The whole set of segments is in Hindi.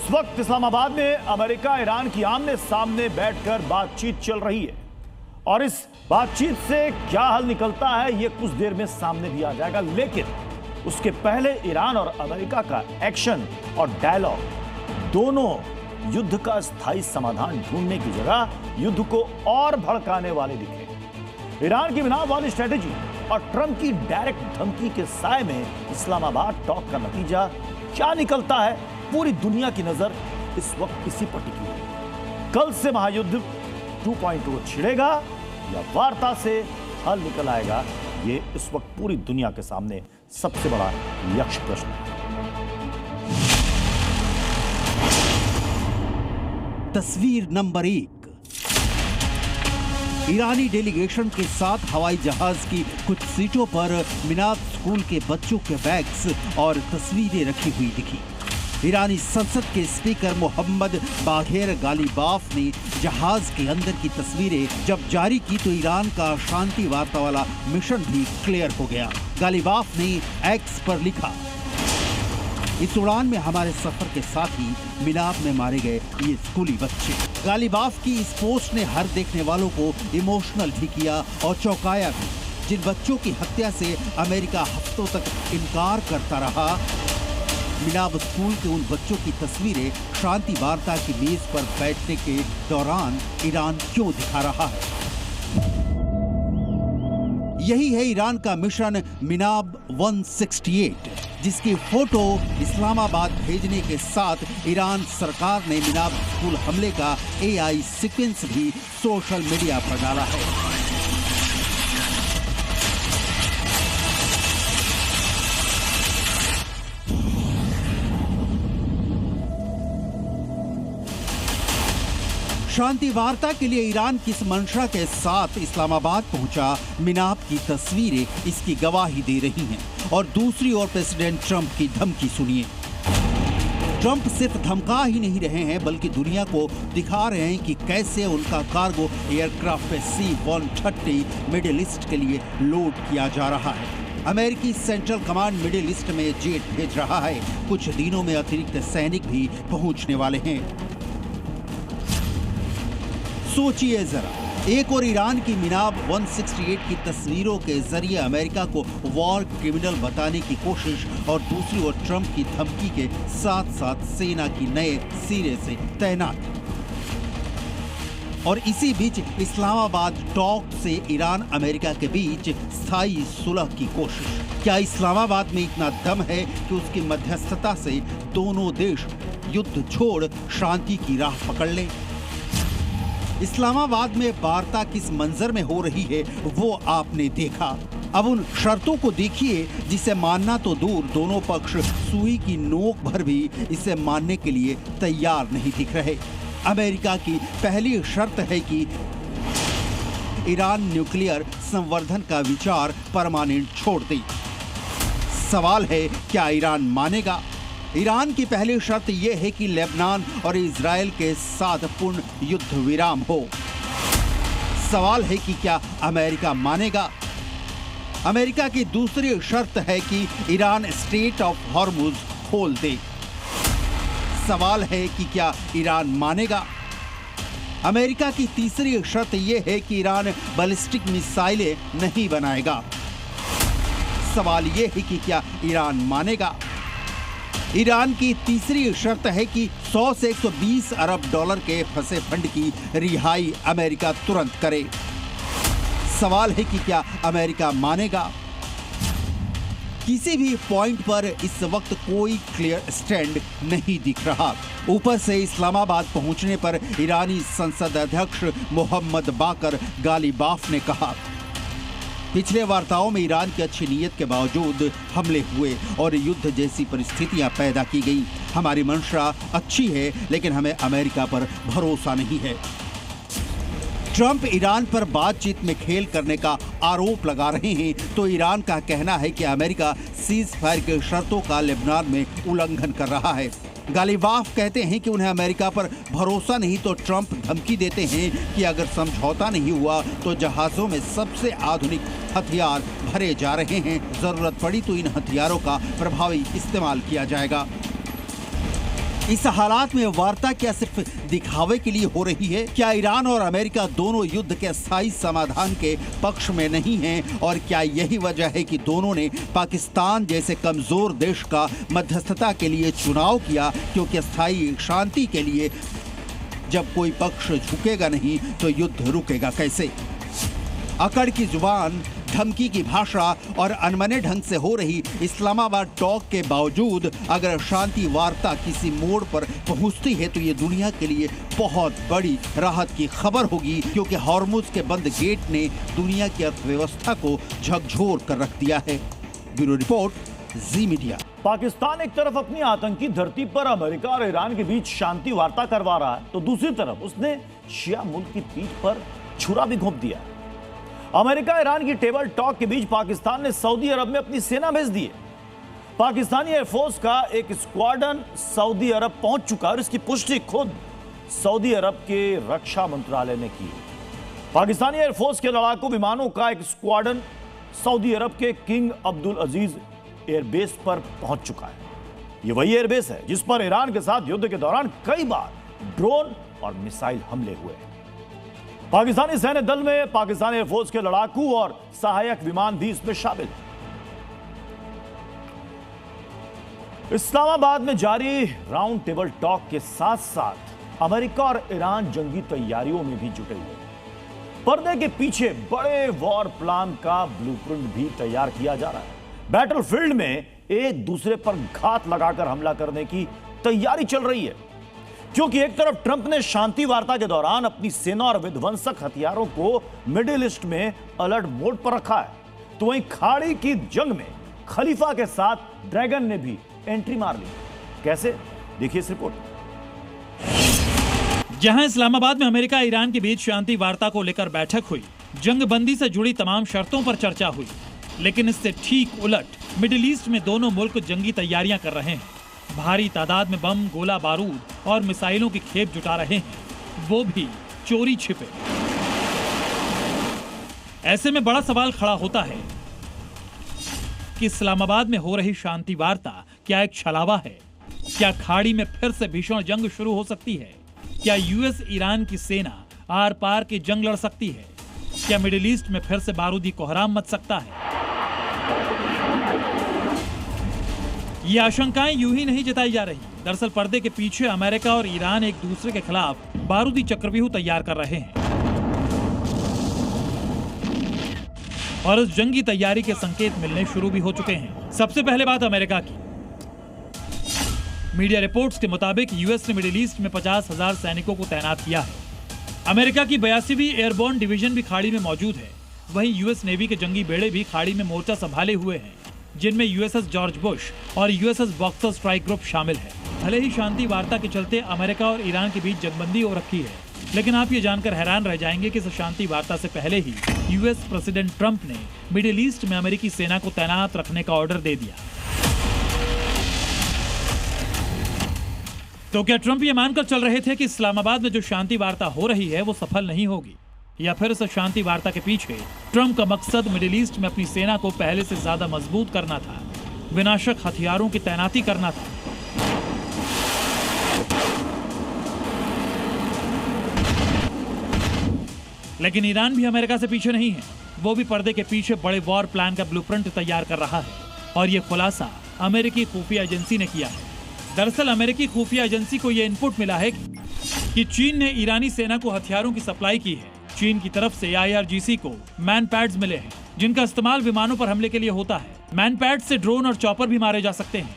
इस वक्त इस्लामाबाद में अमेरिका ईरान की आमने सामने बैठकर बातचीत चल रही है और इस बातचीत से क्या हल निकलता है ये कुछ देर में सामने भी आ जाएगा। लेकिन उसके पहले ईरान और अमेरिका का एक्शन और डायलॉग दोनों युद्ध का स्थायी समाधान ढूंढने की जगह युद्ध को और भड़काने वाले दिखे। ईरान की मिनाब वाली स्ट्रेटेजी और ट्रंप की डायरेक्ट धमकी के साए में इस्लामाबाद टॉक का नतीजा क्या निकलता है, पूरी दुनिया की नजर इस वक्त इसी पर टिकी है। कल से महायुद्ध 2.0 छिड़ेगा या वार्ता से हल निकल आएगा, ये इस वक्त पूरी दुनिया के सामने सबसे बड़ा यक्ष प्रश्न है। तस्वीर नंबर 1। ईरानी डेलीगेशन के साथ हवाई जहाज की कुछ सीटों पर मिनाब स्कूल के बच्चों के बैग्स और तस्वीरें रखी हुई दिखी। ईरानी संसद के स्पीकर मोहम्मद बाघेर गालिबाफ ने जहाज के अंदर की तस्वीरें जब जारी की तो ईरान का शांति वार्ता वाला मिशन भी क्लियर हो गया। गालिबाफ ने एक्स पर लिखा, इस उड़ान में हमारे सफर के साथ ही मिनाब में मारे गए ये स्कूली बच्चे। गालिबाफ की इस पोस्ट ने हर देखने वालों को इमोशनल भी किया और चौंकाया भी। जिन बच्चों की हत्या से अमेरिका हफ्तों तक इनकार करता रहा, मिनाब स्कूल के उन बच्चों की तस्वीरें शांति वार्ता की मेज पर बैठने के दौरान ईरान क्यों दिखा रहा है? यही है ईरान का मिशन मिनाब 168, जिसकी फोटो इस्लामाबाद भेजने के साथ ईरान सरकार ने मिनाब स्कूल हमले का AI सीक्वेंस भी सोशल मीडिया पर डाला है। शांति वार्ता के लिए ईरान किस मंशा के साथ इस्लामाबाद पहुंचा, मिनाब की तस्वीरें इसकी गवाही दे रही हैं। और दूसरी ओर प्रेसिडेंट ट्रंप की धमकी सुनिए। ट्रंप सिर्फ धमका ही नहीं रहे हैं बल्कि दुनिया को दिखा रहे हैं कि कैसे उनका cargo aircraft C-130 middle east के लिए लोड किया जा रहा है। अमेरिकी सेंट्रल कमांड मिडिल ईस्ट में जेट भेज रहा है। कुछ दिनों में अतिरिक्त सैनिक भी पहुंचने वाले हैं। सोचिए जरा, एक और ईरान की मिनाब 168 की तस्वीरों के जरिए अमेरिका को वॉर क्रिमिनल बताने की कोशिश और दूसरी ओर ट्रंप की धमकी के साथ साथ सेना की नए सिरे से तैनात। और इसी बीच इस्लामाबाद टॉक से ईरान अमेरिका के बीच स्थायी सुलह की कोशिश। क्या इस्लामाबाद में इतना दम है कि उसकी मध्यस्थता से दोनों देश युद्ध छोड़ शांति की राह पकड़ लें? इस्लामाबाद में वार्ता किस मंजर में हो रही है वो आपने देखा। अब उन शर्तों को देखिए जिसे मानना तो दूर, दोनों पक्ष सुई की नोक भर भी इसे मानने के लिए तैयार नहीं दिख रहे। अमेरिका की पहली शर्त है कि ईरान न्यूक्लियर संवर्धन का विचार परमानेंट छोड़ दे। सवाल है, क्या ईरान मानेगा? ईरान की पहली शर्त यह है कि लेबनान और इजराइल के साथ पूर्ण युद्ध विराम हो। सवाल है कि क्या अमेरिका मानेगा? अमेरिका की दूसरी शर्त है कि ईरान स्ट्रेट ऑफ हॉर्मुज खोल दे। सवाल है कि क्या ईरान मानेगा? अमेरिका की तीसरी शर्त यह है कि ईरान बैलिस्टिक मिसाइलें नहीं बनाएगा। सवाल यह है कि क्या ईरान मानेगा? ईरान की तीसरी शर्त है कि 100 से 120 अरब डॉलर के फंसे फंड की रिहाई अमेरिका तुरंत करे। सवाल है कि क्या अमेरिका मानेगा? किसी भी पॉइंट पर इस वक्त कोई क्लियर स्टैंड नहीं दिख रहा। ऊपर से इस्लामाबाद पहुंचने पर ईरानी संसद अध्यक्ष मोहम्मद बाकर गालिबाफ ने कहा, पिछले वार्ताओं में ईरान की अच्छी नीयत के बावजूद हमले हुए और युद्ध जैसी परिस्थितियां पैदा की गई। हमारी मंशा अच्छी है लेकिन हमें अमेरिका पर भरोसा नहीं है। ट्रंप ईरान पर बातचीत में खेल करने का आरोप लगा रहे हैं तो ईरान का कहना है कि अमेरिका सीज फायर के शर्तों का लेबनान में उल्लंघन कर रहा है। गालिबाफ कहते हैं कि उन्हें अमेरिका पर भरोसा नहीं तो ट्रंप धमकी देते हैं कि अगर समझौता नहीं हुआ तो जहाजों में सबसे आधुनिक हथियार भरे जा रहे हैं, जरूरत पड़ी तो इन हथियारों का प्रभावी इस्तेमाल किया जाएगा। इस हालात में वार्ता क्या सिर्फ दिखावे के लिए हो रही है? क्या ईरान और अमेरिका दोनों युद्ध के स्थायी समाधान के पक्ष में नहीं हैं? और क्या यही वजह है कि दोनों ने पाकिस्तान जैसे कमजोर देश का मध्यस्थता के लिए चुनाव किया, क्योंकि स्थायी शांति के लिए जब कोई पक्ष झुकेगा नहीं तो युद्ध रुकेगा कैसे? अकड़ की जुबान, धमकी की भाषा और अनमने ढंग से हो रही इस्लामाबाद टॉक के बावजूद अगर शांति वार्ता किसी मोड़ पर पहुंचती है तो ये दुनिया के लिए बहुत बड़ी राहत की खबर होगी, क्योंकि हॉर्मुज के बंद गेट ने दुनिया की अर्थव्यवस्था को झकझोर कर रख दिया है। ब्यूरो रिपोर्ट, जी मीडिया। पाकिस्तान एक तरफ अपनी आतंकी धरती पर अमेरिका और ईरान के बीच शांति वार्ता करवा रहा है, तो दूसरी तरफ उसने शिया मुल्क की पीठ पर छुरा भी घोंप दिया। अमेरिका ईरान की टेबल टॉक के बीच पाकिस्तान ने सऊदी अरब में अपनी सेना भेज दी है। पाकिस्तानी एयरफोर्स का एक स्क्वाड्रन सऊदी अरब पहुंच चुका है और इसकी पुष्टि खुद सऊदी अरब के रक्षा मंत्रालय ने की। पाकिस्तानी एयरफोर्स के लड़ाकू विमानों का एक स्क्वाड्रन सऊदी अरब के किंग अब्दुल अजीज एयरबेस पर पहुंच चुका है। यह वही एयरबेस है जिस पर ईरान के साथ युद्ध के दौरान कई बार ड्रोन और मिसाइल हमले हुए। पाकिस्तानी सैन्य दल में पाकिस्तानी एयरफोर्स के लड़ाकू और सहायक विमान भी इसमें शामिल हैं। इस्लामाबाद में जारी राउंड टेबल टॉक के साथ साथ अमेरिका और ईरान जंगी तैयारियों में भी जुटे हुए। पर्दे के पीछे बड़े वॉर प्लान का ब्लूप्रिंट भी तैयार किया जा रहा है। बैटलफील्ड में एक दूसरे पर घात लगाकर हमला करने की तैयारी चल रही है, क्योंकि एक तरफ ट्रंप ने शांति वार्ता के दौरान अपनी सेना और विध्वंसक हथियारों को मिडिल ईस्ट में अलर्ट मोड पर रखा है, तो वहीं खाड़ी की जंग में खलीफा के साथ ड्रैगन ने भी एंट्री मार ली। कैसे, देखिए इस रिपोर्ट। जहां इस्लामाबाद में अमेरिका ईरान के बीच शांति वार्ता को लेकर बैठक हुई, जंगबंदी से जुड़ी तमाम शर्तों पर चर्चा हुई, लेकिन इससे ठीक उलट मिडिल ईस्ट में दोनों मुल्क जंगी तैयारियां कर रहे हैं। भारी तादाद में बम, गोला बारूद और मिसाइलों की खेप जुटा रहे हैं, वो भी चोरी छिपे। ऐसे में बड़ा सवाल खड़ा होता है कि इस्लामाबाद में हो रही शांति वार्ता क्या एक छलावा है? क्या खाड़ी में फिर से भीषण जंग शुरू हो सकती है? क्या यूएस ईरान की सेना आर पार की जंग लड़ सकती है? क्या मिडिल ईस्ट में फिर से बारूदी कोहराम मच सकता है? ये आशंकाएं यूं ही नहीं जताई जा रही। दरअसल पर्दे के पीछे अमेरिका और ईरान एक दूसरे के खिलाफ बारूदी चक्रव्यूह तैयार कर रहे हैं और इस जंगी तैयारी के संकेत मिलने शुरू भी हो चुके हैं। सबसे पहले बात अमेरिका की। मीडिया रिपोर्ट्स के मुताबिक यूएस ने मिडिल ईस्ट में 50,000 सैनिकों को तैनात किया है। अमेरिका की 82वीं एयरबोर्न डिवीजन भी खाड़ी में मौजूद है। वहीं यूएस नेवी के जंगी बेड़े भी खाड़ी में मोर्चा संभाले हुए हैं, जिनमें यूएसएस जॉर्ज बुश और यूएसएस बॉक्सर स्ट्राइक ग्रुप शामिल है। भले ही शांति वार्ता के चलते अमेरिका और ईरान के बीच जंगबंदी हो रखी है, लेकिन आप ये जानकर हैरान रह जाएंगे कि इस शांति वार्ता से पहले ही यूएस प्रेसिडेंट ट्रंप ने मिडिल ईस्ट में अमेरिकी सेना को तैनात रखने का ऑर्डर दे दिया। तो क्या ट्रंप ये मानकर चल रहे थे कि इस्लामाबाद में जो शांति वार्ता हो रही है वो सफल नहीं होगी, या फिर इस शांति वार्ता के पीछे ट्रंप का मकसद मिडिल ईस्ट में अपनी सेना को पहले से ज्यादा मजबूत करना था, विनाशक हथियारों की तैनाती करना था? लेकिन ईरान भी अमेरिका से पीछे नहीं है। वो भी पर्दे के पीछे बड़े वॉर प्लान का ब्लूप्रिंट तैयार कर रहा है और ये खुलासा अमेरिकी खुफिया एजेंसी ने किया है। दरअसल अमेरिकी खुफिया एजेंसी को यह इनपुट मिला है कि चीन ने ईरानी सेना को हथियारों की सप्लाई की है। चीन की तरफ से IRGC को मैन पैड्स मिले हैं, जिनका इस्तेमाल विमानों पर हमले के लिए होता है। मैन पैड से ड्रोन और चॉपर भी मारे जा सकते हैं।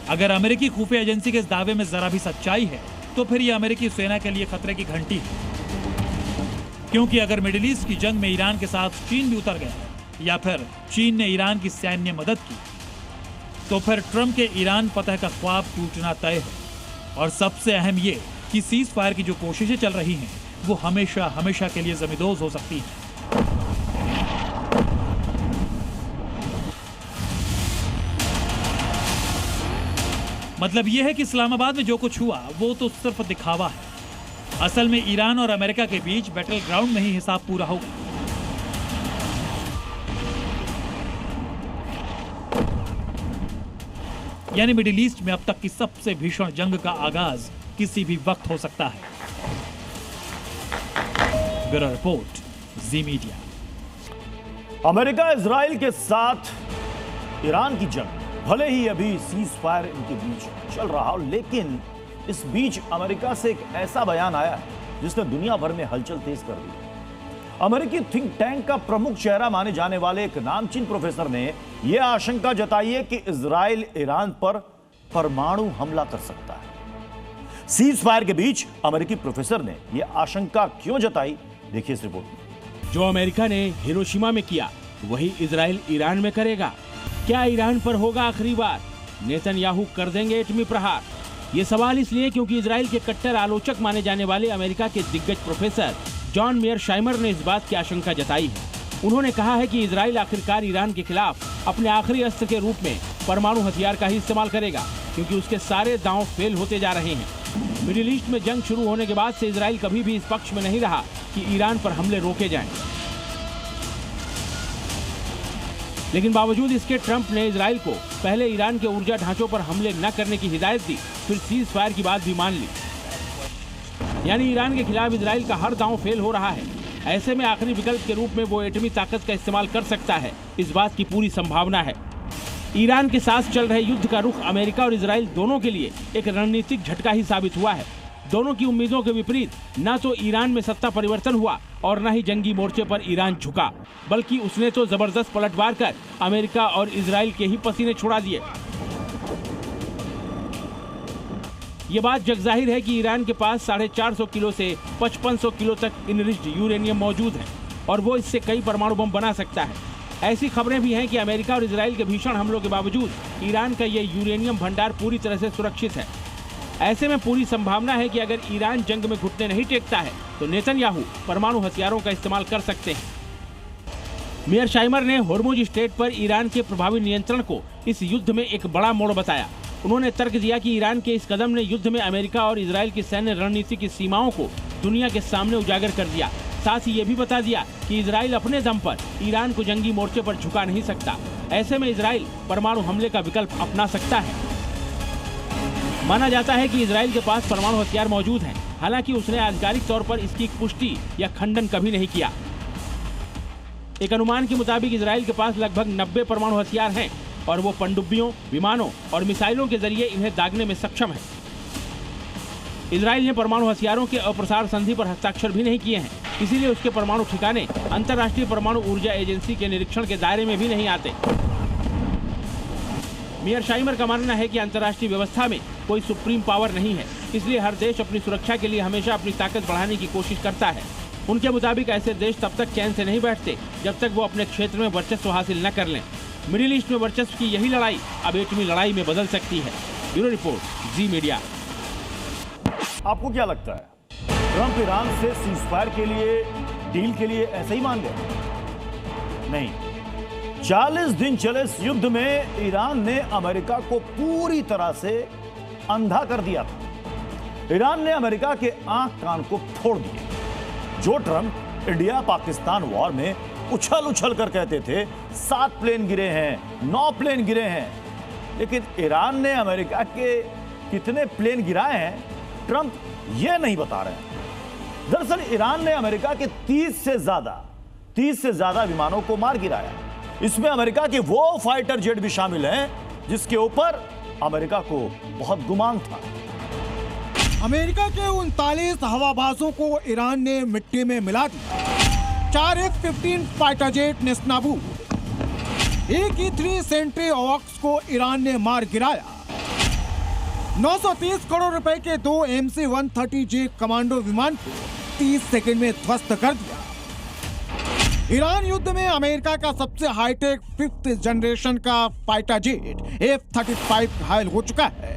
अगर अमेरिकी खुफिया एजेंसी के इस दावे में जरा भी सच्चाई है, तो फिर ये अमेरिकी सेना के लिए खतरे की घंटी है, क्योंकि अगर मिडिल ईस्ट की जंग में ईरान के साथ चीन भी उतर गया या फिर चीन ने ईरान की सैन्य मदद की, तो फिर ट्रंप के ईरान फतह का ख्वाब टूटना तय है। और सबसे अहम ये कि सीज फायर की जो कोशिशें चल रही हैं, वो हमेशा हमेशा के लिए जमींदोज हो सकती हैं। मतलब यह है कि इस्लामाबाद में जो कुछ हुआ वो तो सिर्फ दिखावा है। असल में ईरान और अमेरिका के बीच बैटल ग्राउंड में ही हिसाब पूरा होगा। यानी मिडिल ईस्ट में अब तक की सबसे भीषण जंग का आगाज किसी भी वक्त हो सकता है। ब्यूरो रिपोर्ट, जी मीडिया। अमेरिका इजराइल के साथ ईरान की जंग, भले ही अभी सीज फायर इनके बीच चल रहा हो, लेकिन इस बीच अमेरिका से एक ऐसा बयान आया है जिसने दुनिया भर में हलचल तेज कर दी। अमेरिकी थिंक टैंक का प्रमुख चेहरा माने जाने वाले एक नामचीन प्रोफेसर ने यह आशंका जताई है कि इजराइल ईरान पर परमाणु हमला कर सकता है। सीज फायर के बीच अमेरिकी प्रोफेसर ने यह आशंका क्यों जताई, देखिए इस रिपोर्ट में। जो अमेरिका ने हिरोशिमा में किया वही इजराइल ईरान में करेगा। क्या ईरान पर होगा आखिरी बार? नेतन्याहू कर देंगे एटमी प्रहार? ये सवाल इसलिए क्योंकि इजराइल के कट्टर आलोचक माने जाने वाले अमेरिका के दिग्गज प्रोफेसर जॉन मेयरशाइमर ने इस बात की आशंका जताई है। उन्होंने कहा है कि इजराइल आखिरकार ईरान के खिलाफ अपने आखिरी अस्त्र के रूप में परमाणु हथियार का ही इस्तेमाल करेगा, क्योंकि उसके सारे दांव फेल होते जा रहे हैं। मिडिल ईस्ट में जंग शुरू होने के बाद से इजराइल कभी भी इस पक्ष में नहीं रहा कि ईरान पर हमले रोके जाएं। लेकिन बावजूद इसके ट्रंप ने इजराइल को पहले ईरान के ऊर्जा ढांचों पर हमले न करने की हिदायत दी, फिर सीज फायर की बात भी मान ली। यानी ईरान के खिलाफ इजराइल का हर दांव फेल हो रहा है। ऐसे में आखिरी विकल्प के रूप में वो एटमी ताकत का इस्तेमाल कर सकता है, इस बात की पूरी संभावना है। ईरान के साथ चल रहे युद्ध का रुख अमेरिका और इजराइल दोनों के लिए एक रणनीतिक झटका ही साबित हुआ है। दोनों की उम्मीदों के विपरीत न तो ईरान में सत्ता परिवर्तन हुआ और न ही जंगी मोर्चे पर ईरान झुका, बल्कि उसने तो जबरदस्त पलटवार कर अमेरिका और इजराइल के ही पसीने छुड़ा दिए। ये बात जगजाहिर है कि ईरान के पास 450 किलो से 5500 किलो तक इनरिच्ड यूरेनियम मौजूद है और वो इससे कई परमाणु बम बना सकता है। ऐसी खबरें भी हैं कि अमेरिका और इजराइल के भीषण हमलों के बावजूद ईरान का ये यूरेनियम भंडार पूरी तरह से सुरक्षित है। ऐसे में पूरी संभावना है कि अगर ईरान जंग में घुटने नहीं टेकता है तो नेतन्याहू परमाणु हथियारों का इस्तेमाल कर सकते हैं। मेयरशाइमर ने होर्मुज स्ट्रेट पर ईरान के प्रभावी नियंत्रण को इस युद्ध में एक बड़ा मोड़ बताया। उन्होंने तर्क दिया कि ईरान के इस कदम ने युद्ध में अमेरिका और इजराइल की सैन्य रणनीति की सीमाओं को दुनिया के सामने उजागर कर दिया। साथ ही ये भी बता दिया कि इजराइल अपने दम पर ईरान को जंगी मोर्चे पर झुका नहीं सकता। ऐसे में इजराइल परमाणु हमले का विकल्प अपना सकता है। माना जाता है कि इजराइल के पास परमाणु हथियार मौजूद हैं, हालांकि उसने आधिकारिक तौर पर इसकी पुष्टि या खंडन कभी नहीं किया। एक अनुमान के मुताबिक इजराइल के पास लगभग 90 परमाणु हथियार हैं और वो पनडुब्बियों, विमानों और मिसाइलों के जरिए इन्हें दागने में सक्षम है। इजराइल ने परमाणु हथियारों के अप्रसार संधि पर हस्ताक्षर भी नहीं किए हैं, इसीलिए उसके परमाणु ठिकाने अंतर्राष्ट्रीय परमाणु ऊर्जा एजेंसी के निरीक्षण के दायरे में भी नहीं आते। मेयरशाइमर का मानना है कि अंतर्राष्ट्रीय व्यवस्था में कोई सुप्रीम पावर नहीं है, इसलिए हर देश अपनी सुरक्षा के लिए हमेशा अपनी ताकत बढ़ाने की कोशिश करता है। उनके मुताबिक ऐसे देश तब तक चैन से नहीं बैठते जब तक वो अपने क्षेत्र में वर्चस्व हासिल न कर लें। मिडिल ईस्ट में वर्चस्व की यही लड़ाई अब एटमी लड़ाई में बदल सकती है। ब्यूरो रिपोर्ट, जी मीडिया। आपको क्या लगता है, ट्रंप ईरान से सीजफायर के लिए, डील के लिए ऐसे ही मान गए? नहीं, 40 दिन चले इस युद्ध में ईरान ने अमेरिका को पूरी तरह से अंधा कर दिया था। ईरान ने अमेरिका के आंख कान को फोड़ दिए। जो ट्रंप इंडिया पाकिस्तान वॉर में उछल उछल कर कहते थे 7 प्लेन गिरे हैं, 9 प्लेन गिरे हैं, लेकिन ईरान ने अमेरिका के कितने प्लेन गिराए हैं ट्रंप ये नहीं बता रहे हैं। दरअसल ईरान ने अमेरिका के 30 से ज्यादा विमानों को मार गिराया। इसमें अमेरिका के वो फाइटर जेट भी शामिल हैं जिसके ऊपर अमेरिका को बहुत गुमान था। अमेरिका के 39 हवाबाजों को ईरान ने मिट्टी में मिला दिया। 4 F-15 फाइटर जेट नेस्तनाबूद, एक E-3 सेंट्री ऑक्स को ईरान ने मार गिराया। 930 करोड़ रुपए के 2 MC-130J कमांडो विमान को 30 सेकंड में ध्वस्त कर दिया। ईरान युद्ध में अमेरिका का सबसे हाईटेक 5th जनरेशन का फाइटर जेट F-35 घायल हो चुका है।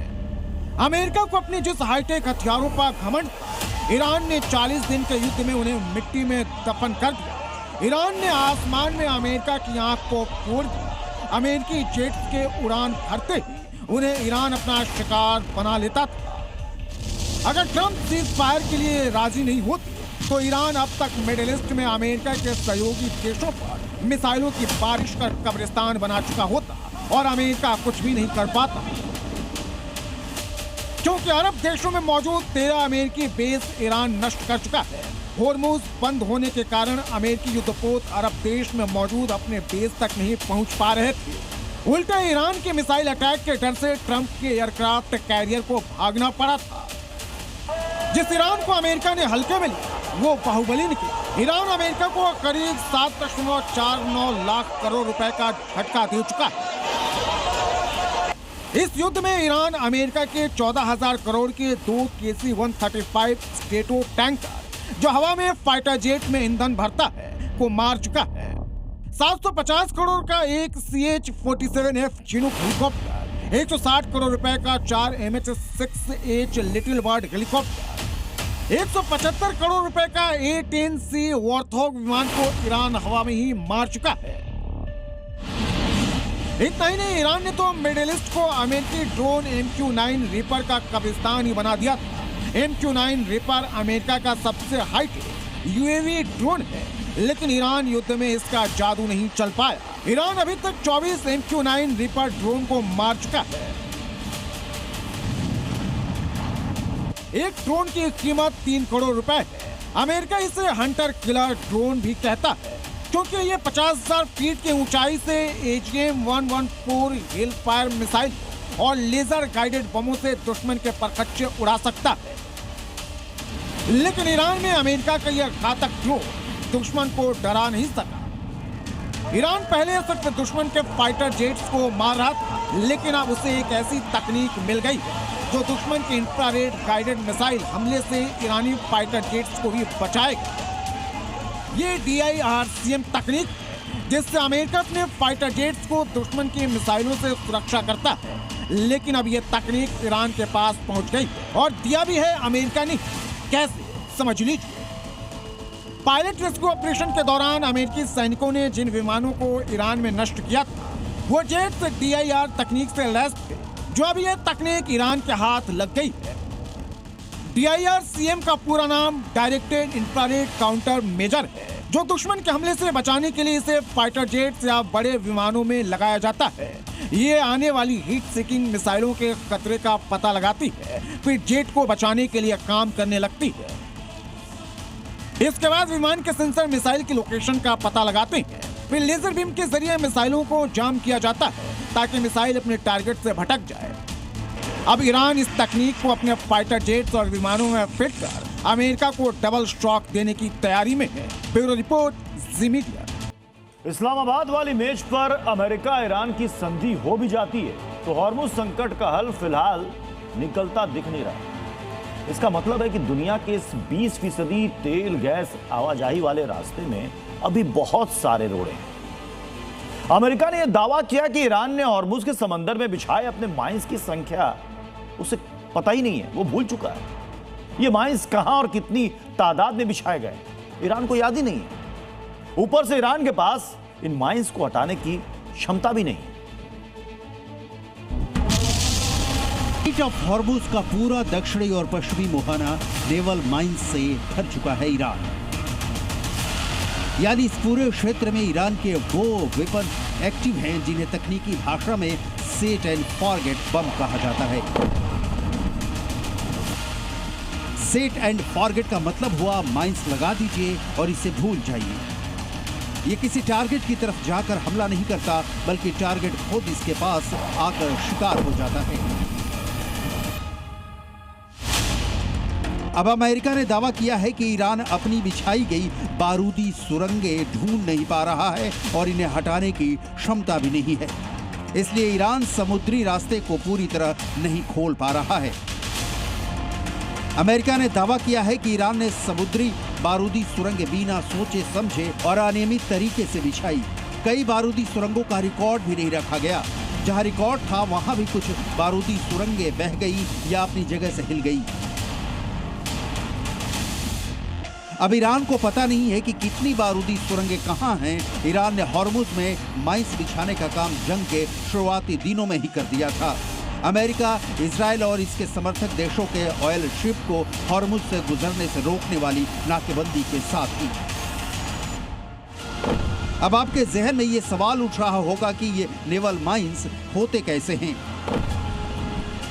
अमेरिका को अपने जिस हाईटेक हथियारों पर घमंड था, ईरान ने 40 दिन के युद्ध में उन्हें मिट्टी में दफन कर दिया। ईरान ने आसमान में अमेरिका की आंख को फोड़ दिया। अमेरिकी जेट्स के उड़ान भरते ही उन्हें ईरान अपना शिकार बना लेता था। अगर ट्रंप सीज फायर के लिए राजी नहीं होती तो ईरान अब तक मिडिल ईस्ट में अमेरिका के सहयोगी देशों पर मिसाइलों की बारिश कर कब्रिस्तान बना चुका होता और अमेरिका कुछ भी नहीं कर पाता। क्योंकि अरब देशों में मौजूद 13 अमेरिकी बेस ईरान नष्ट कर चुका है। होर्मुज बंद होने के कारण अमेरिकी युद्धपोत अरब देश में मौजूद अपने बेस तक नहीं पहुंच पा रहे थे। उल्टा ईरान के मिसाइल अटैक के डर से ट्रंप के एयरक्राफ्ट कैरियर को भागना पड़ा था। जिस ईरान को अमेरिका ने हल्के में लिया वो बाहुबली निकला। ईरान अमेरिका को करीब 7.49 लाख करोड़ रुपए का झटका दे चुका है। इस युद्ध में ईरान अमेरिका के 14,000 करोड़ के 2 KC-135 स्ट्रेटो टैंकर, जो हवा में फाइटर जेट में ईंधन भरता है, को मार चुका है। 750 करोड़ का एक CH-47F चिनूक हेलीकॉप्टर, 160 करोड़ रुपए का 4 MH-6H little bird helicopter, 175 crore रुपए का A-10C वॉर्थॉग विमान को ईरान हवा में ही मार चुका है। इतना ही नहीं, ईरान ने तो मिडिल ईस्ट को अमेरिकी ड्रोन MQ-9 रीपर का कब्रिस्तान ही बना दिया था। MQ-9 रीपर अमेरिका का सबसे हाईटेक UAV ड्रोन है, लेकिन ईरान युद्ध में इसका जादू नहीं चल पाया। ईरान अभी तक 24 MQ-9 रीपर ड्रोन को मार चुका है। एक ड्रोन की कीमत 3 करोड़ रुपए है। अमेरिका इसे हंटर किलर ड्रोन भी कहता है, क्योंकि ये 50,000 फीट की ऊंचाई से AGM-114 हिल फायर मिसाइल और लेजर गाइडेड बमों से दुश्मन के परखच्चे उड़ा सकता है। लेकिन ईरान में अमेरिका का यह घातक ड्रोन दुश्मन को डरा नहीं सका। ईरान पहले सिर्फ दुश्मन के फाइटर जेट्स को मार रहा था, लेकिन अब उसे एक ऐसी तकनीक मिल गई जो दुश्मन के इंफ्रारेड गाइडेड मिसाइल हमले से ईरानी फाइटर जेट्स को भी बचाएगा। ये DIRCM तकनीक है, जिससे अमेरिका अपने फाइटर जेट्स को दुश्मन की मिसाइलों से सुरक्षा करता है। लेकिन अब ये तकनीक ईरान के पास पहुंच गई और दिया भी है अमेरिका ने। कैसे, समझ लीजिए। पायलट रेस्क्यू ऑपरेशन के दौरान अमेरिकी सैनिकों ने जिन विमानों को ईरान में नष्ट किया था, वो जेट्स DIR तकनीक से लैस थे, जो अब ये तकनीक ईरान के हाथ लग गई है। DIRCM का पूरा नाम डायरेक्टेड इंफ्रारेड काउंटर मेजर है, जो दुश्मन के हमले से बचाने के लिए इसे फाइटर जेट्स या बड़े विमानों में लगाया जाता है। ये आने वाली हीट सीकिंग मिसाइलों के खतरे का पता लगाती है, फिर जेट को बचाने के लिए काम करने लगती है। इसके बाद विमान के सेंसर मिसाइल की लोकेशन का पता लगाते हैं, फिर लेजर बीम के जरिए मिसाइलों को जाम किया जाता है ताकि मिसाइल अपने टारगेट से भटक जाए। अब ईरान इस तकनीक को अपने फाइटर जेट्स और विमानों में फिट कर अमेरिका को डबल स्ट्रोक देने की तैयारी में है। ब्यूरो रिपोर्ट, जी मीडिया। इस्लामाबाद वाली मेज पर अमेरिका ईरान की संधि हो भी जाती है तो हॉर्मुज संकट का हल फिलहाल निकलता दिख नहीं रहा। इसका मतलब है कि दुनिया के इस 20% तेल गैस आवाजाही वाले रास्ते में अभी बहुत सारे रोड़े हैं। अमेरिका ने यह दावा किया कि ईरान ने हॉर्मुज के समंदर में बिछाए अपने माइंस की संख्या उसे पता ही नहीं है, वो भूल चुका है। ये माइंस कहां और कितनी तादाद में बिछाए गए ईरान को याद ही नहीं है। ऊपर से ईरान के पास इन माइंस को हटाने की क्षमता भी नहीं है। स्ट्रेट ऑफ हॉर्मुज का पूरा दक्षिणी और पश्चिमी मुहाना नेवल माइंस से भर चुका है ईरान। यानी इस पूरे क्षेत्र में ईरान के वो वेपन एक्टिव हैं जिन्हें तकनीकी भाषा में सेट एंड फॉरगेट बम कहा जाता है। सेट एंड फॉरगेट का मतलब हुआ माइंस लगा दीजिए और इसे भूल जाइए। ये किसी टारगेट की तरफ जाकर हमला नहीं करता, बल्कि टारगेट खुद इसके पास आकर शिकार हो जाता है। अब अमेरिका ने दावा किया है कि ईरान अपनी बिछाई गई बारूदी सुरंगें ढूंढ नहीं पा रहा है और इन्हें हटाने की क्षमता भी नहीं है, इसलिए ईरान समुद्री रास्ते को पूरी तरह नहीं खोल पा रहा है। अमेरिका ने दावा किया है कि ईरान ने समुद्री बारूदी सुरंगें बिना सोचे समझे और अनियमित तरीके से बिछाई। कई बारूदी सुरंगों का रिकॉर्ड भी नहीं रखा गया। जहां रिकॉर्ड था वहां भी कुछ बारूदी सुरंगें बह गई या अपनी जगह से हिल गई। अब ईरान को पता नहीं है कि कितनी बारूदी सुरंगें कहां हैं। ईरान ने हॉर्मुज में माइंस बिछाने का काम जंग के शुरुआती दिनों में ही कर दिया था। अमेरिका, इजराइल और इसके समर्थक देशों के ऑयल शिप को हॉर्मुज से गुजरने से रोकने वाली नाकेबंदी के साथ ही। अब आपके जहन में ये सवाल उठ रहा होगा कि ये नेवल माइंस होते कैसे हैं।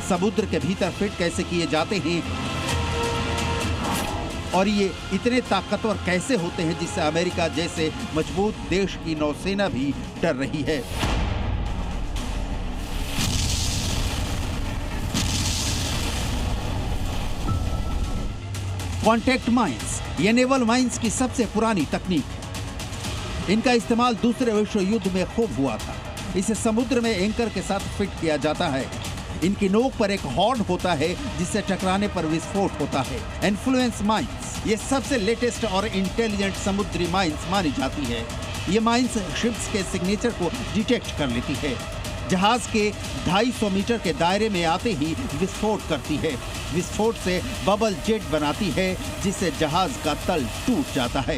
समुद्र के भीतर फिट कैसे किए जाते हैं और ये इतने ताकतवर कैसे होते हैं जिससे अमेरिका जैसे मजबूत देश की नौसेना भी डर रही है। कॉन्टैक्ट माइंस, ये नेवल माइंस की सबसे पुरानी तकनीक है। इनका इस्तेमाल दूसरे विश्व युद्ध में खूब हुआ था। इसे समुद्र में एंकर के साथ फिट किया जाता है। इनकी नोक पर एक हॉर्न होता है जिससे टकराने पर विस्फोट होता है। इन्फ्लुएंस माइंस, ये सबसे लेटेस्ट और इंटेलिजेंट समुद्री माइंस मानी जाती है। ये माइंस शिप्स के सिग्नेचर को डिटेक्ट कर लेती है। जहाज के 250 मीटर के दायरे में आते ही विस्फोट करती है। विस्फोट से बबल जेट बनाती है जिससे जहाज का तल टूट जाता है।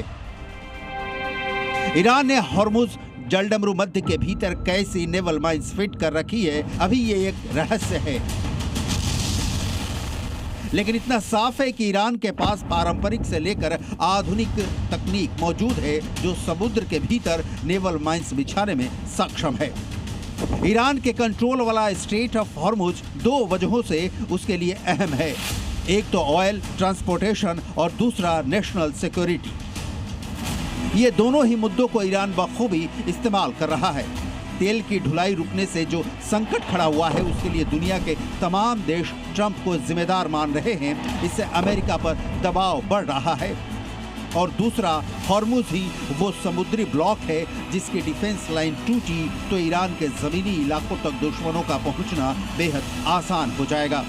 ईरान ने हॉर्मुज जलडमरू मध्य के भीतर कैसी नेवल माइंस फिट कर रखी है, अभी ये एक रहस्य है। लेकिन इतना साफ है कि ईरान के पास पारंपरिक से लेकर आधुनिक तकनीक मौजूद है जो समुद्र के भीतर नेवल माइंस बिछाने में सक्षम है। ईरान के कंट्रोल वाला स्ट्रेट ऑफ हॉर्मुज 2 वजहों से उसके लिए अहम है। एक तो ऑयल ट्रांसपोर्टेशन और दूसरा नेशनल सिक्योरिटी। ये दोनों ही मुद्दों को ईरान बखूबी इस्तेमाल कर रहा है। तेल की ढुलाई रुकने से जो संकट खड़ा हुआ है उसके लिए दुनिया के तमाम देश ट्रंप को जिम्मेदार मान रहे हैं। इससे अमेरिका पर दबाव बढ़ रहा है। और दूसरा, हॉर्मुज ही वो समुद्री ब्लॉक है जिसकी डिफेंस लाइन टूटी तो ईरान के जमीनी इलाकों तक दुश्मनों का पहुंचना बेहद आसान हो जाएगा।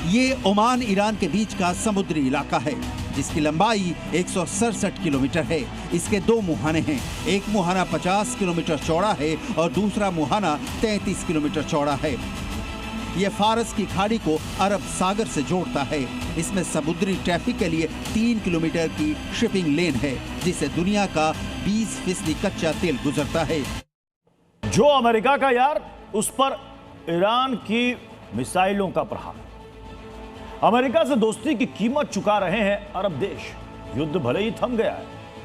ये ओमान ईरान के बीच का समुद्री इलाका है जिसकी लंबाई 167 किलोमीटर है। इसके 2 मुहाने हैं। एक मुहाना 50 किलोमीटर चौड़ा है और दूसरा मुहाना 33 किलोमीटर चौड़ा है। यह फारस की खाड़ी को अरब सागर से जोड़ता है। इसमें समुद्री ट्रैफिक के लिए 3 किलोमीटर की शिपिंग लेन है जिससे दुनिया का 20% कच्चा तेल गुजरता है। जो अमेरिका का यार, उस पर ईरान की मिसाइलों का प्रहार। अमेरिका से दोस्ती की कीमत चुका रहे हैं अरब देश। युद्ध भले ही थम गया है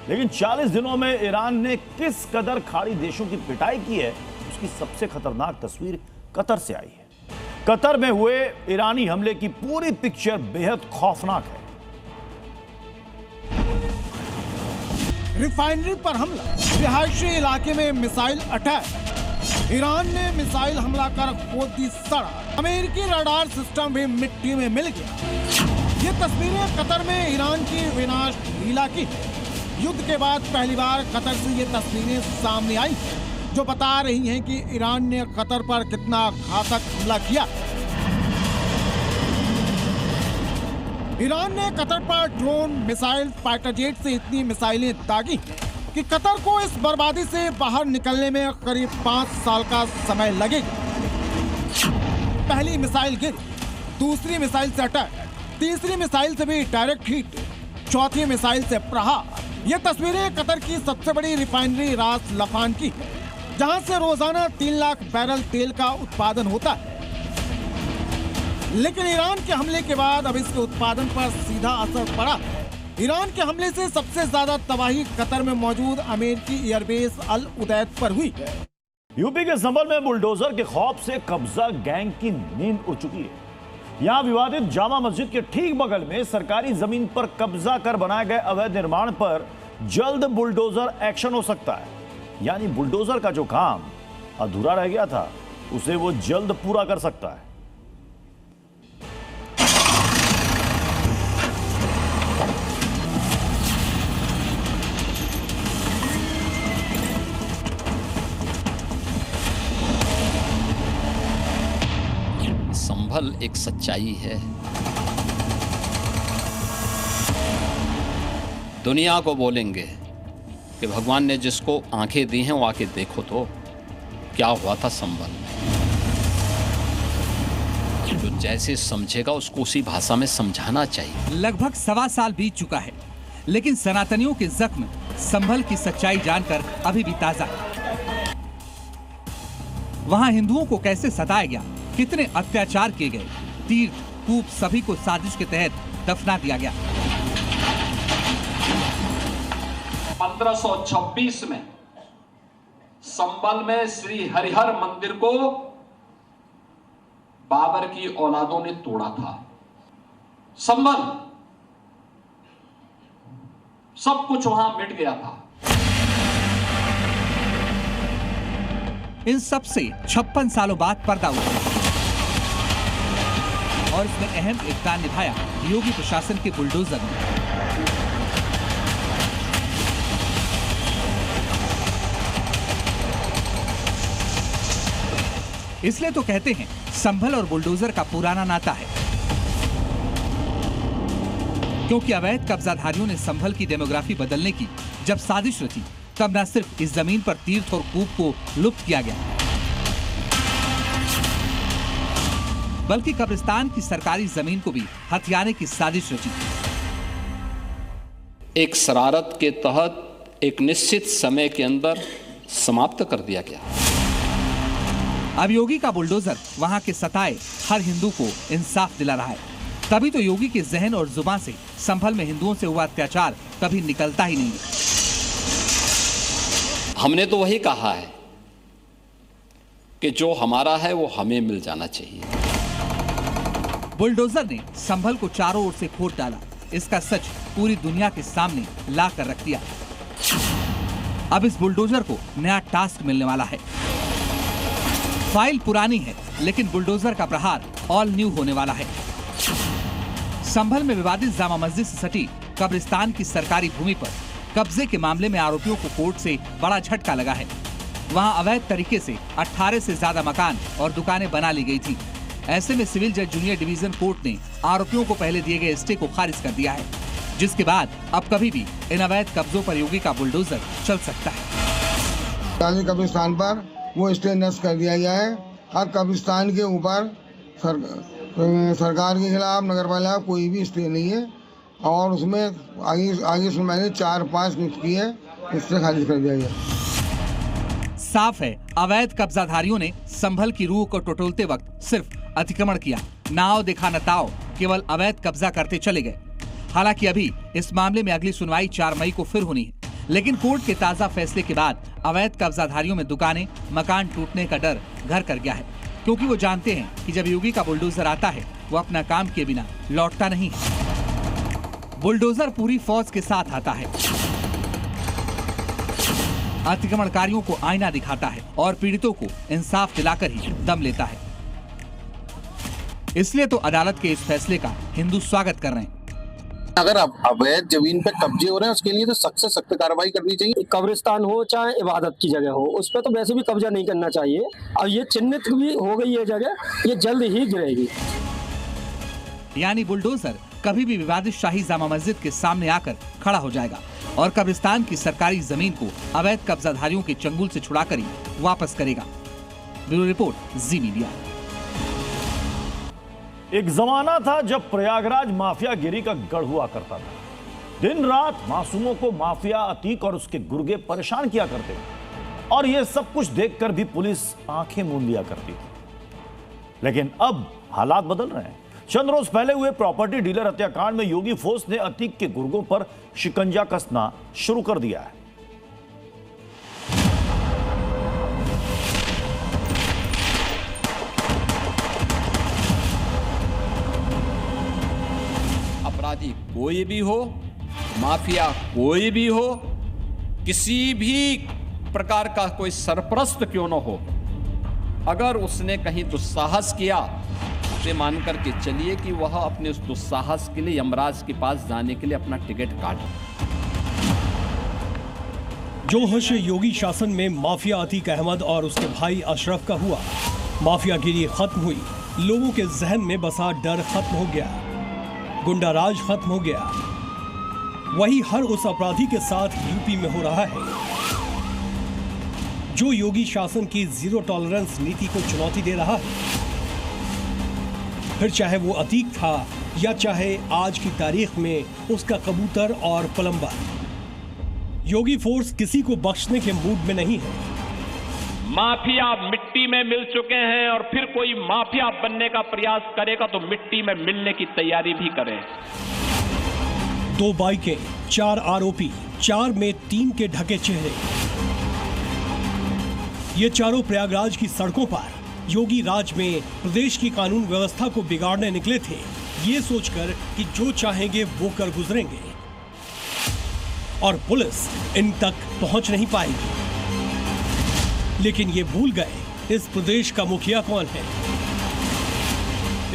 लेकिन 40 दिनों में ईरान ने किस कदर खाड़ी देशों की पिटाई की है उसकी सबसे खतरनाक तस्वीर कतर से आई है। कतर में हुए ईरानी हमले की पूरी पिक्चर बेहद खौफनाक है। रिफाइनरी पर हमला, रिहायशी इलाके में मिसाइल अटैक। ईरान ने मिसाइल हमला कर खोद दी सड़क। अमेरिकी रडार सिस्टम भी मिट्टी में मिल गया। ये तस्वीरें कतर में ईरान की विनाश लीला की। युद्ध के बाद पहली बार कतर से ये तस्वीरें सामने आई जो बता रही हैं कि ईरान ने कतर पर कितना घातक हमला किया। ईरान ने कतर पर ड्रोन, मिसाइल, फाइटर जेट से इतनी मिसाइलें दागी कि कतर को इस बर्बादी से बाहर निकलने में करीब 5 साल का समय लगेगा। पहली मिसाइल गिरी, दूसरी मिसाइल से अटैक, तीसरी मिसाइल से भी डायरेक्ट हिट, चौथी मिसाइल से प्रहार। ये तस्वीरें कतर की सबसे बड़ी रिफाइनरी रास लफान की है जहां से रोजाना 3 लाख बैरल तेल का उत्पादन होता है। लेकिन ईरान के हमले के बाद अब इसके उत्पादन पर सीधा असर पड़ा। ईरान के हमले से सबसे ज्यादा तबाही कतर में मौजूद अमेरिकी एयरबेस अल उदैद पर हुई। यूपी के संभल में बुलडोजर के खौफ से कब्जा गैंग की नींद उड़ चुकी है। यहां विवादित जामा मस्जिद के ठीक बगल में सरकारी जमीन पर कब्जा कर बनाए गए अवैध निर्माण पर जल्द बुलडोजर एक्शन हो सकता है। यानी बुलडोजर का जो काम अधूरा रह गया था उसे वो जल्द पूरा कर सकता है। संभल एक सच्चाई है। दुनिया को बोलेंगे कि भगवान ने जिसको आंखें दी हैं वो आके देखो तो क्या हुआ था संभल में। जो जैसे समझेगा उसको उसी भाषा में समझाना चाहिए। लगभग 1.25 साल बीत चुका है लेकिन सनातनियों के जख्म संभल की सच्चाई जानकर अभी भी ताजा है। वहां हिंदुओं को कैसे सताया गया, कितने अत्याचार किए गए, तीर्थ कूप सभी को साजिश के तहत दफना दिया गया। 1526 में संभल में श्री हरिहर मंदिर को बाबर की औलादों ने तोड़ा था। संभल, सब कुछ वहां मिट गया था। इन सब से 56 सालों बाद पर्दा उठा और इसमें अहम योगदान निभाया योगी प्रशासन के बुलडोजर ने। इसलिए तो कहते हैं संभल और बुलडोजर का पुराना नाता है, क्योंकि अवैध कब्जाधारियों ने संभल की डेमोग्राफी बदलने की जब साजिश रची, तब न सिर्फ इस जमीन पर तीर्थ और कूप को लुप्त किया गया, बल्कि कब्रिस्तान की सरकारी जमीन को भी हथियाने की साजिश रची। एक शरारत के तहत एक निश्चित समय के अंदर समाप्त कर दिया गया। अब योगी का बुलडोजर वहां के सताए हर हिंदू को इंसाफ दिला रहा है। तभी तो योगी के जहन और जुबान से संभल में हिंदुओं से हुआ अत्याचार कभी निकलता ही नहीं। हमने तो वही कहा है कि जो हमारा है वो हमें मिल जाना चाहिए। बुलडोजर ने संभल को चारों ओर से खोद डाला। इसका सच पूरी दुनिया के सामने ला कर रख दिया। अब इस बुलडोजर को नया टास्क मिलने वाला है। फाइल पुरानी है, लेकिन बुलडोजर का प्रहार ऑल न्यू होने वाला है। संभल में विवादित जामा मस्जिद से सटी कब्रिस्तान की सरकारी भूमि पर कब्जे के मामले में आरोपियों को कोर्ट से बड़ा झटका लगा है। वहां अवैध तरीके से 18 से ज्यादा मकान और दुकानें बना ली गई थी। ऐसे में सिविल जज जूनियर डिवीजन कोर्ट ने आरोपियों को पहले दिए गए स्टे को खारिज कर दिया है, जिसके बाद अब कभी भी इन अवैध कब्जों पर योगी का बुलडोजर चल सकता है। कब्रिस्तान पर वो स्टे नष्ट कर दिया गया है। हर कब्रिस्तान के ऊपर सरकार के खिलाफ, नगर पालिका कोई भी स्टे नहीं है और उसमें आगे सुनवाई 4-5 नियुक्त की है, इससे खारिज कर दिया गया। साफ है, अवैध कब्जाधारियों ने संभल की रूह को टटोलते वक्त सिर्फ अतिक्रमण किया, नाव देखा न ताव, केवल अवैध कब्जा करते चले गए। हालांकि अभी इस मामले में अगली सुनवाई 4 मई को फिर होनी है, लेकिन कोर्ट के ताजा फैसले के बाद अवैध कब्जाधारियों में दुकानें, मकान टूटने का डर घर कर गया है, क्योंकि वो जानते हैं कि जब योगी का बुलडोजर आता है वो अपना काम किए बिना लौटता नहीं है। बुलडोजर पूरी फौज के साथ आता है, अतिक्रमणकारियों को आईना दिखाता है और पीड़ितों को इंसाफ दिलाकर ही दम लेता है। इसलिए तो अदालत के इस फैसले का हिंदू स्वागत कर रहे हैं। अगर अवैध जमीन पे कब्जे हो रहे हैं उसके लिए तो सख्त से सख्त कार्रवाई करनी चाहिए। कब्रिस्तान हो चाहे इबादत की जगह हो, उस पर तो वैसे भी कब्जा नहीं करना चाहिए। अब ये चिन्हित भी हो गई है जगह, ये जल्द ही गिरेगी। यानी बुलडोजर कभी भी विवादित शाही जामा मस्जिद के सामने आकर खड़ा हो जाएगा और कब्रिस्तान की सरकारी जमीन को अवैध कब्जाधारियों के चंगुल से छुड़ाकर ही वापस करेगा। ब्यूरो रिपोर्ट, जी मीडिया। एक जमाना था जब प्रयागराज माफियागिरी का गढ़ हुआ करता था। दिन रात मासूमों को माफिया अतीक और उसके गुर्गे परेशान किया करते थे और यह सब कुछ देखकर भी पुलिस आंखें मूंद लिया करती थी। लेकिन अब हालात बदल रहे हैं। चंद रोज पहले हुए प्रॉपर्टी डीलर हत्याकांड में योगी फोर्स ने अतीक के गुर्गों पर शिकंजा कसना शुरू कर दिया है। अपराधी कोई भी हो, माफिया कोई भी हो, किसी भी प्रकार का कोई सरपरस्त क्यों न हो, अगर उसने कहीं दुस्साहस किया तो मान करके चलिए कि वह अपने उस दुस्साहस के लिए यमराज के पास जाने के लिए अपना टिकट काट। जो हश योगी शासन में माफिया अतीक अहमद और उसके भाई अशरफ का हुआ, माफियागिरी खत्म हुई, लोगों के जहन में बसा डर खत्म हो गया, गुंडाराज खत्म हो गया। वही हर उस अपराधी के साथ यूपी में हो रहा है जो योगी शासन की जीरो टॉलरेंस नीति को चुनौती दे रहा है। फिर चाहे वो अतीक था या चाहे आज की तारीख में उसका कबूतर और पलंबर, योगी फोर्स किसी को बख्शने के मूड में नहीं है। माफिया मिट्टी में मिल चुके हैं और फिर कोई माफिया बनने का प्रयास करेगा तो मिट्टी में मिलने की तैयारी भी करें। 2 बाइकें, 4 आरोपी, 4 में 3 के ढके चेहरे। ये चारों प्रयागराज की सड़कों पर योगी राज में प्रदेश की कानून व्यवस्था को बिगाड़ने निकले थे, ये सोचकर कि जो चाहेंगे वो कर गुजरेंगे और पुलिस इन तक पहुंच नहीं पाएगी। लेकिन ये भूल गए इस प्रदेश का मुखिया कौन है।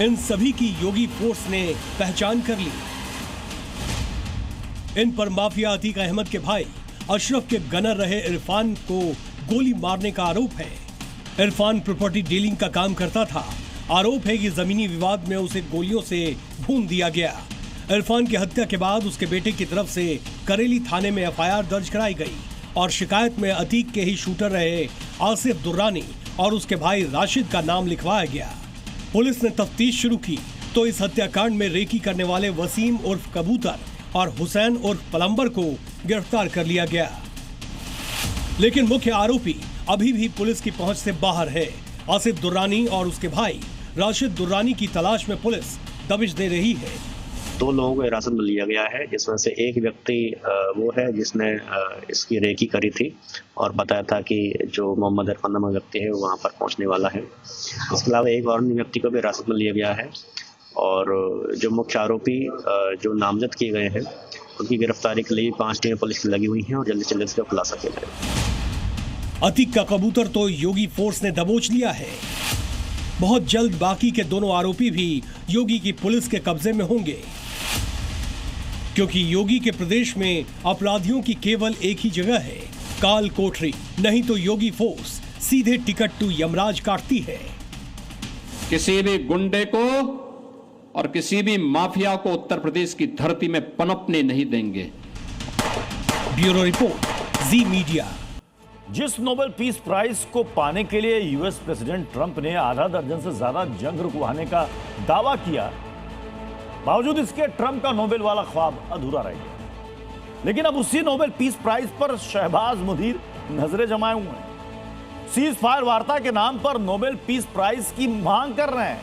इन सभी की योगी फोर्स ने पहचान कर ली। इन पर माफिया अतीक अहमद के भाई अशरफ के गनर रहे इरफान को गोली मारने का आरोप है। इरफान प्रॉपर्टी डीलिंग का काम करता था। आरोप है कि जमीनी विवाद में उसे गोलियों से भून दिया गया। इरफान की हत्या के बाद उसके बेटे की तरफ से करेली थाने में एफआईआर दर्ज कराई गई और शिकायत में अतीक के ही शूटर रहे आसिफ दुर्रानी और उसके भाई राशिद का नाम लिखवाया गया। पुलिस ने तफ्तीश शुरू की तो इस हत्याकांड में रेकी करने वाले वसीम उर्फ कबूतर और हुसैन उर्फ पलंबर को गिरफ्तार कर लिया गया। लेकिन मुख्य आरोपी अभी भी पुलिस की पहुंच से बाहर है। आसिफ दुर्रानी और उसके भाई राशिद दुर्रानी की तलाश में पुलिस दबिश दे रही है। 2 लोगों को हिरासत में लिया गया है, जिसमें से एक व्यक्ति वो है जिसने इसकी रेकी करी थी और बताया था कि जो मोहम्मद इरफान नामक व्यक्ति है वो वहाँ पर पहुँचने वाला है। इसके अलावा एक और व्यक्ति को भी हिरासत में लिया गया है और जो मुख्य आरोपी जो नामजद किए गए हैं उनकी गिरफ्तारी के लिए 5 टीमें पुलिस की लगी हुई हैं और जल्दी से जल्दी इसका खुलासा किया जाएगा। अतीक का कबूतर तो योगी फोर्स ने दबोच लिया है। बहुत जल्द बाकी के दोनों आरोपी भी योगी की पुलिस के कब्जे में होंगे, क्योंकि योगी के प्रदेश में अपराधियों की केवल एक ही जगह है, काल कोठरी। नहीं तो योगी फोर्स सीधे टिकट टू यमराज काटती है। किसी भी गुंडे को और किसी भी माफिया को उत्तर प्रदेश की धरती में पनपने नहीं देंगे। ब्यूरो रिपोर्ट, जी मीडिया। जिस नोबेल पीस प्राइज को पाने के लिए यूएस प्रेसिडेंट ट्रंप ने आधा दर्जन से ज्यादा जंग रुकवाने का दावा किया, बावजूद इसके ट्रंप का नोबेल वाला ख्वाब अधूरा रह गया। लेकिन अब उसी नोबेल पीस प्राइज पर शहबाज मुनीर नजरें जमाए हुए हैं। सीज फायर वार्ता के नाम पर नोबेल पीस प्राइज की मांग कर रहे हैं।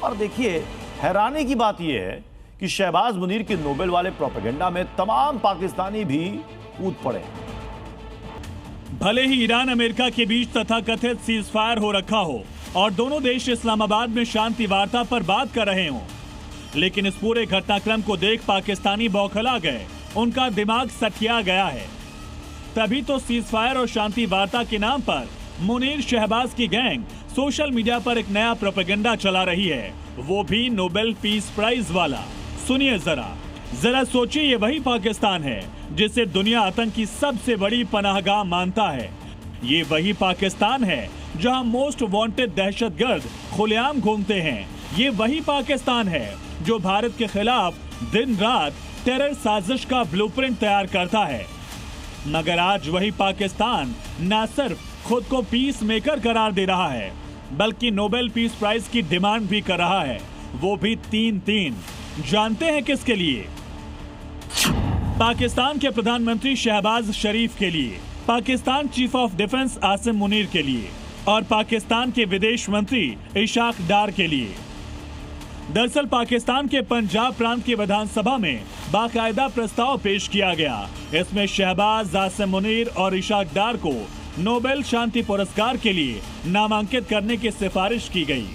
और देखिए, हैरानी की बात यह है कि शहबाज मुनीर के नोबेल वाले प्रोपेगेंडा में तमाम पाकिस्तानी भी कूद पड़े। भले ही ईरान अमेरिका के बीच तथाकथित सीज फायर हो रखा हो और दोनों देश इस्लामाबाद में शांति वार्ता पर बात कर रहे हों, लेकिन इस पूरे घटनाक्रम को देख पाकिस्तानी बौखला गए, उनका दिमाग सठिया गया है। तभी तो सीज फायर और शांति वार्ता के नाम पर मुनीर शहबाज की गैंग सोशल मीडिया पर एक नया प्रोपेगेंडा चला रही है, वो भी नोबेल पीस प्राइज वाला। सुनिए जरा सोचिए, ये वही पाकिस्तान है जिसे दुनिया आतंक की सबसे बड़ी पनाहगाह मानता है। ये वही पाकिस्तान है जहां मोस्ट वांटेड दहशतगर्द खुलेआम घूमते हैं। ये वही पाकिस्तान है जो भारत के खिलाफ दिन रात टेरर साजिश का ब्लूप्रिंट तैयार करता है। मगर आज वही पाकिस्तान न सिर्फ खुद को पीस मेकर करार दे रहा है, बल्कि नोबेल पीस प्राइज की डिमांड भी कर रहा है, वो भी 3-3। जानते हैं किसके लिए? पाकिस्तान के प्रधानमंत्री शहबाज शरीफ के लिए, Pakistan chief of defence Asim Munir के लिए और पाकिस्तान के विदेश मंत्री इशाक डार के लिए। दरअसल पाकिस्तान के पंजाब प्रांत की विधानसभा में बाकायदा प्रस्ताव पेश किया गया। इसमें शहबाज, आसिम मुनीर और इशाक डार को नोबेल शांति पुरस्कार के लिए नामांकित करने की सिफारिश की गई।